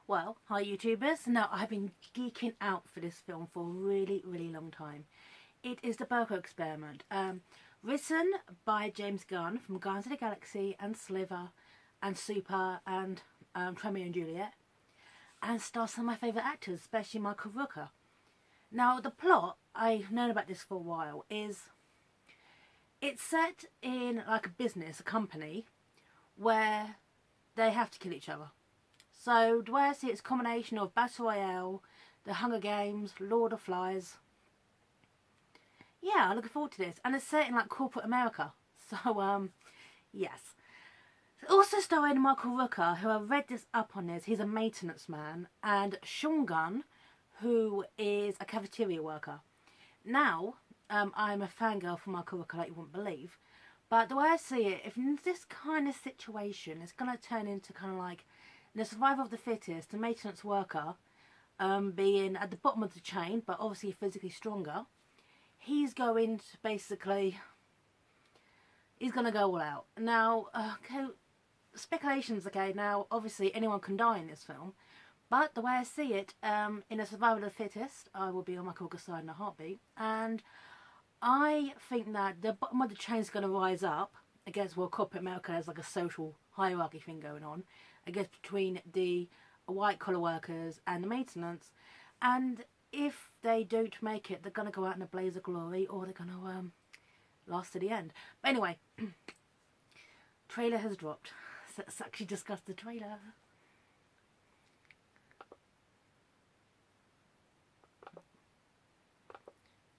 Well, hi YouTubers. Now, I've been geeking out for this film for a really, really long time. It is the Belko Experiment, written by James Gunn from Guardians of the Galaxy and Sliver and Super and Romeo and Juliet, and stars some of my favourite actors, especially Michael Rooker. Now, the plot, I've known about this for a while, is it's set in like a business, a company, where they have to kill each other. So the way I see it's a combination of Battle Royale, The Hunger Games, Lord of Flies. Yeah, I'm looking forward to this. And it's set in like corporate America. So, yes. Also starring Michael Rooker, who I read this up on this. He's a maintenance man. And Sean Gunn, who is a cafeteria worker. Now, I'm a fangirl for Michael Rooker like you wouldn't believe. But the way I see it, if in this kind of situation, it's going to turn into kind of like the survival of the fittest, the maintenance worker being at the bottom of the chain, but obviously physically stronger. He's going to basically, he's going to go all out. Now, okay, speculations, okay, now obviously anyone can die in this film, but the way I see it, in a survival of the fittest, I will be on Michael Rooker's side in a heartbeat, and I think that the bottom of the chain is going to rise up against, well, corporate America has like a social hierarchy thing going on, I guess, between the white collar workers and the maintenance. And if they don't make it, they're going to go out in a blaze of glory, or they're going to last to the end. But anyway, trailer has dropped. So let's actually discuss the trailer.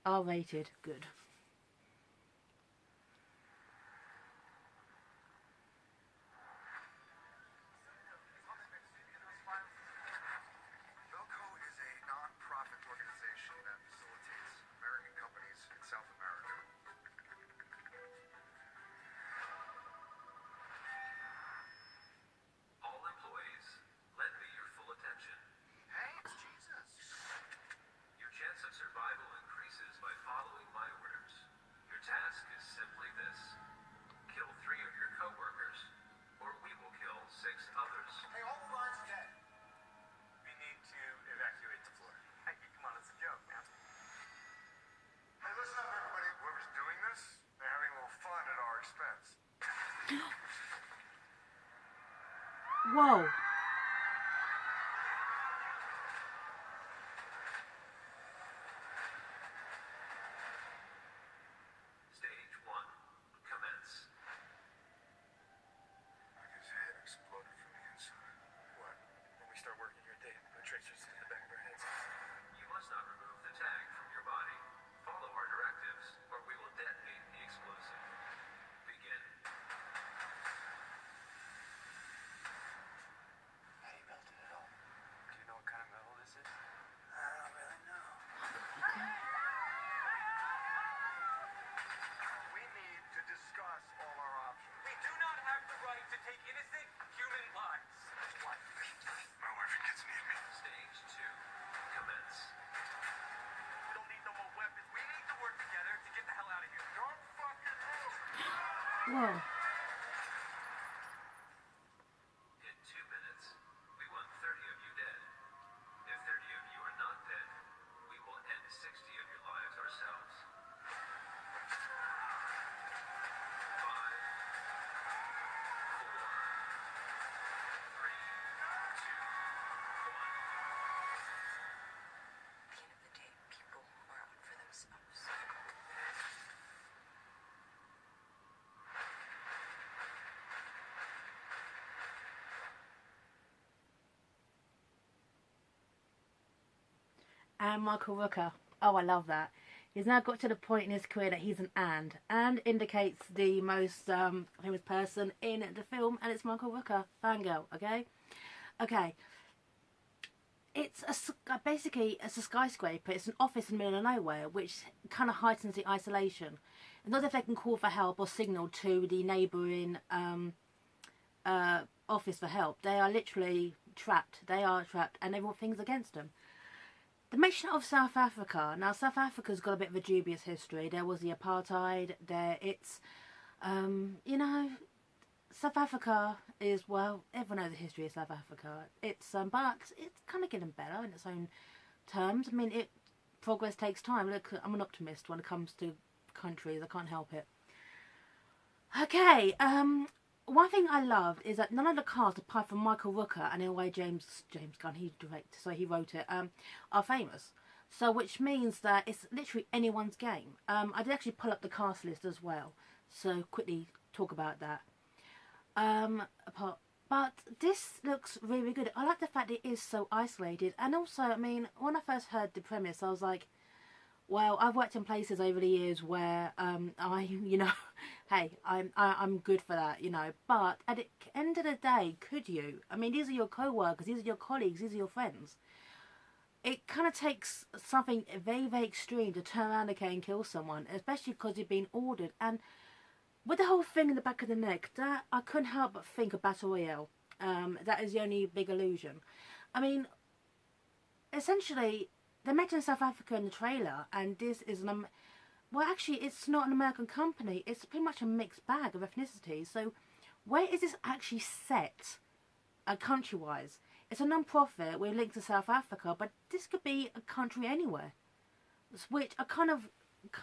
R-rated, good. Belko is a non-profit organization that facilitates American companies in South America. All employees, lend me your full attention. Hey, it's Jesus. Your chance of survival increases by following my orders. Your task is simply this. Kill 3 of your co-workers, or we will kill 6 others. Hey, all the lines are dead. We need to evacuate the floor. Hey, come on, it's a joke, man. Hey, listen up, everybody. Whoever's doing this, they're having a little fun at our expense. Whoa. Stage 1. Commence. Like his head exploded from the inside. What? When we start working here, Dave, the tracers in the back of our heads. You must not remove the tag from your body. Follow our directives, or we will detonate the explosive. Begin. How do you melt it at all? Do you know what kind of metal this is? I don't really know. We need to discuss all our options. We do not have the right to take innocent human lives. What? My wife and kids need me. Stage 2. Commence. We don't need no more weapons. We need to work together to get the hell out of here. Don't fucking move. Whoa. In 2 minutes, we want 30 of you dead. If 30 of you are not dead, we will end 60 of your lives ourselves. 5, 4, 3, 2, 1. At the end of the day, people are out for themselves. And Michael Rooker. Oh, I love that. He's now got to the point in his career that he's an and. And indicates the most famous person in the film, and it's Michael Rooker. Fangirl, okay? Okay. It's basically it's a skyscraper. It's an office in the middle of nowhere, which kind of heightens the isolation. It's not if they can call for help or signal to the neighbouring office for help. They are literally trapped. They are trapped, and everything's against them. The mention of South Africa. Now, South Africa's got a bit of a dubious history. There was the apartheid. It's, you know, South Africa is, well, everyone knows the history of South Africa. It's but it's kind of getting better in its own terms. I mean, progress takes time. Look, I'm an optimist when it comes to countries. I can't help it. Okay, one thing I loved is that none of the cast, apart from Michael Rooker and in a way James Gunn, he wrote it, are famous. So which means that it's literally anyone's game. I did actually pull up the cast list as well, so quickly talk about that. But this looks really good. I like the fact it is so isolated, and also, I mean, when I first heard the premise, I was like, well, I've worked in places over the years where hey, I'm good for that, But at the end of the day, could you? I mean, these are your co-workers, these are your colleagues, these are your friends. It kind of takes something very, very extreme to turn around and kill someone, especially because you've been ordered. And with the whole thing in the back of the neck, that I couldn't help but think of Battle Royale. That is the only big illusion. I mean, essentially, they met in South Africa in the trailer, and this is well, actually, it's not an American company. It's pretty much a mixed bag of ethnicities. So, where is this actually set, country-wise? It's a non-profit. We're linked to South Africa, but this could be a country anywhere, which kind of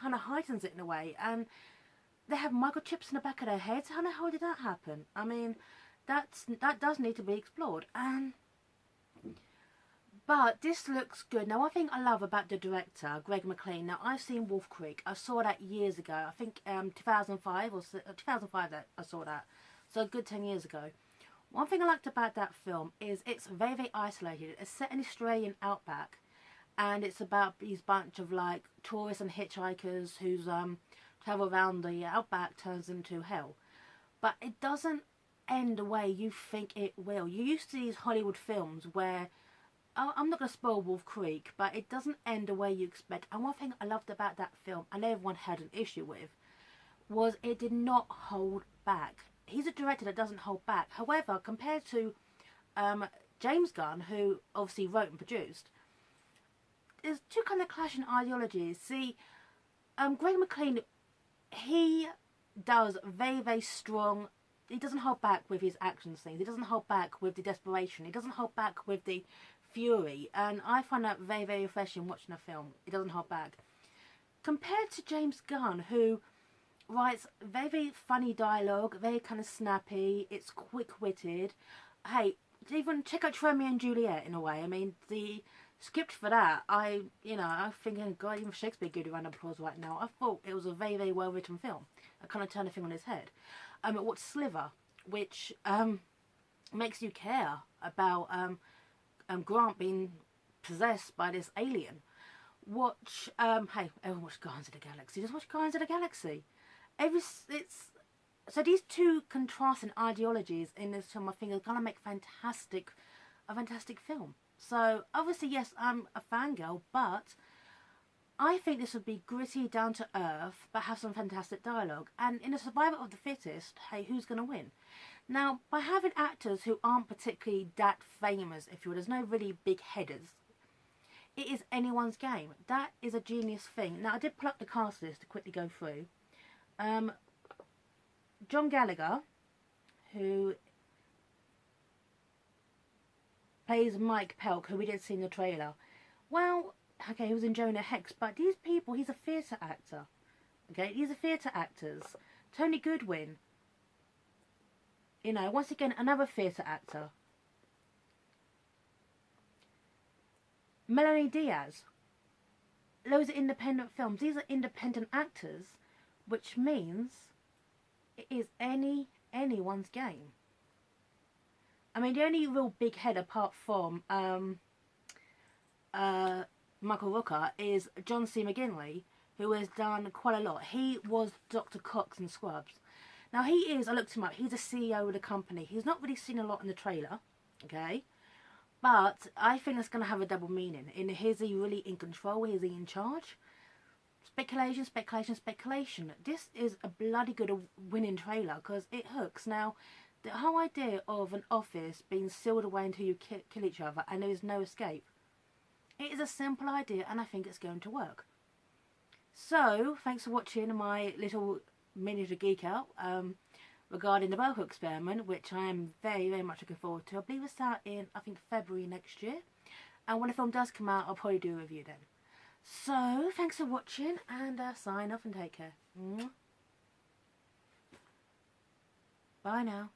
heightens it in a way. And they have microchips in the back of their heads. How the hell did that happen? I mean, that does need to be explored. But this looks good. Now, one thing I love about the director, Greg McLean. Now, I've seen Wolf Creek. I saw that years ago. I think 2005 or 2005 that I saw that. So a good 10 years ago. One thing I liked about that film is it's very, very isolated. It's set in Australian outback, and it's about these bunch of like tourists and hitchhikers whose travel around the outback turns into hell. But it doesn't end the way you think it will. You're used to these Hollywood films where, I'm not going to spoil Wolf Creek, but it doesn't end the way you expect. And one thing I loved about that film, and everyone had an issue with, was it did not hold back. He's a director that doesn't hold back. However, compared to James Gunn, who obviously wrote and produced, there's two kind of clashing ideologies. See, Greg McLean, he does very, very strong. He doesn't hold back with his action scenes. He doesn't hold back with the desperation. He doesn't hold back with the fury. And I find that very, very refreshing watching a film. He doesn't hold back. Compared to James Gunn, who writes very, very funny dialogue, very kind of snappy. It's quick-witted. Hey, even check out Romeo and Juliet in a way. I mean, the script for that, I'm thinking, God, even Shakespeare could give a round of applause right now. I thought it was a very, very well-written film. I kind of turned the thing on his head. Watch Sliver, which makes you care about Grant being possessed by this alien. Watch, hey, everyone watch Guardians of the Galaxy. Just watch Guardians of the Galaxy. So these two contrasting ideologies in this film, I think, are going to make a fantastic film. So obviously, yes, I'm a fangirl, but I think this would be gritty, down to earth, but have some fantastic dialogue. And in a survival of the fittest, hey, who's going to win? Now, by having actors who aren't particularly that famous, if you will, there's no really big headers. It is anyone's game. That is a genius thing. Now, I did pull up the cast list to quickly go through. John Gallagher, who plays Mike Pelk, who we did see in the trailer. Well, okay, he was in Jonah Hex, but these people, he's a theatre actor. Okay, these are theatre actors. Tony Goodwin, once again, another theatre actor. Melanie Diaz. Loads of independent films. These are independent actors, which means it is anyone's game. I mean, the only real big head apart from Michael Rooker is John C. McGinley, who has done quite a lot. He was Dr. Cox in Scrubs. Now I looked him up, he's a CEO of the company. He's not really seen a lot in the trailer, okay? But I think that's going to have a double meaning. Is he really in control? Is he in charge? Speculation, speculation, speculation. This is a bloody good winning trailer because it hooks. Now, the whole idea of an office being sealed away until you kill each other and there is no escape. It is a simple idea and I think it's going to work. So, thanks for watching my little miniature geek out. regarding the Belko Experiment, which I am very, very much looking forward to. I believe it's out in, I think, February next year. And when the film does come out, I'll probably do a review then. So, thanks for watching, and sign off and take care. Bye now.